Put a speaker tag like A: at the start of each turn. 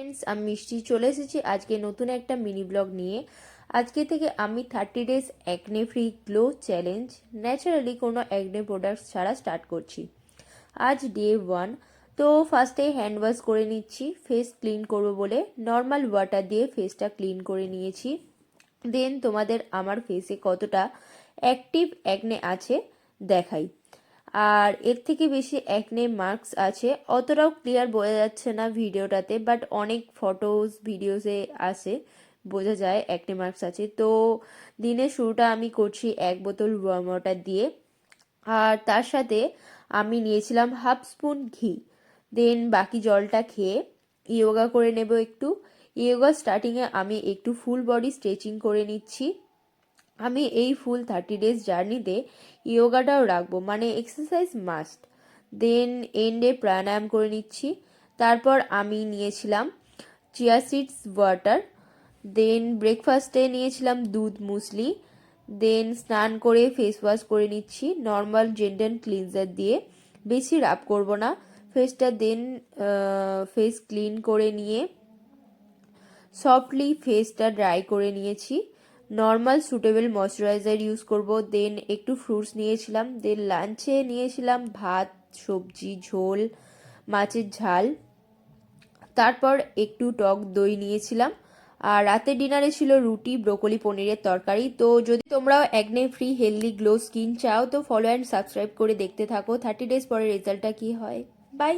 A: Friends, আমি মিষ্টি চলে এসেছি আজকে নতুন একটা মিনি ব্লগ নিয়ে। আজকে থেকে আমি 30 days acne free glow challenge naturally কোনো অ্যাকনে প্রোডাক্টস ছাড়া স্টার্ট করছি। আজ ডে 1। তো ফার্স্টে হ্যান্ড ওয়াশ করে নিচ্ছি ফেস ক্লিন করব বলে। নর্মাল ওয়াটার দিয়ে ফেসটা ক্লিন করে নিয়েছি। দেন তোমাদের আমার ফেসে কতটা অ্যাক্টিভ অ্যাকনে আছে দেখাই। আর এর থেকে বেশি অ্যাকনে মার্কস আছে, অতটাও ক্লিয়ার বোঝা যাচ্ছে না ভিডিওটাতে, বাট অনেক ফটোস ভিডিওসে আসে, বোঝা যায় অ্যাকনে মার্কস আছে। তো দিনের শুরুটা আমি করছি 1 বোতল ওয়ার্ম ওয়াটার দিয়ে, আর তার সাথে আমি নিয়েছিলাম হাফ স্পুন ঘি। দেন বাকি জলটা খেয়ে ইয়োগা করে নেব একটু। ইয়োগা স্টার্টিংয়ে আমি একটু ফুল বডি স্ট্রেচিং করে নিচ্ছি। আমি এই ফুল 30 ডেজ জার্নিতে ইয়োগাটাও রাখবো, মানে এক্সারসাইজ মাস্ট। দেন এন্ডে প্রাণায়াম করে নিচ্ছি। তারপর আমি নিয়েছিলাম চিয়া সিডস ওয়াটার। দেন ব্রেকফাস্টে নিয়েছিলাম দুধ মুসলি। দেন স্নান করে ফেস ওয়াশ করে নিচ্ছি নর্মাল জেন্টাল ক্লিনজার দিয়ে, বেশি রাব করব না ফেসটা। দেন ফেস ক্লিন করে নিয়ে সফটলি ফেসটা ড্রাই করে নিয়েছি। নর্মাল সুটেবল ময়শ্চারাইজার ইউজ করব। দেন একটু ফ্রুটস নিয়েছিলাম। দেন লাঞ্চে নিয়েছিলাম ভাত, সবজি, ঝোল, মাছের ঝাল, তারপর একটু টক দই নিয়েছিলাম। আর রাতের ডিনারে ছিল রুটি, ব্রোকলি, পনিরের তরকারি। তো যদি তোমরাও acne free healthy glow skin চাও তো ফলো অ্যান্ড সাবস্ক্রাইব করে দেখতে থাকো 30 ডেজ পরে রেজাল্টটা কি হয়। বাই।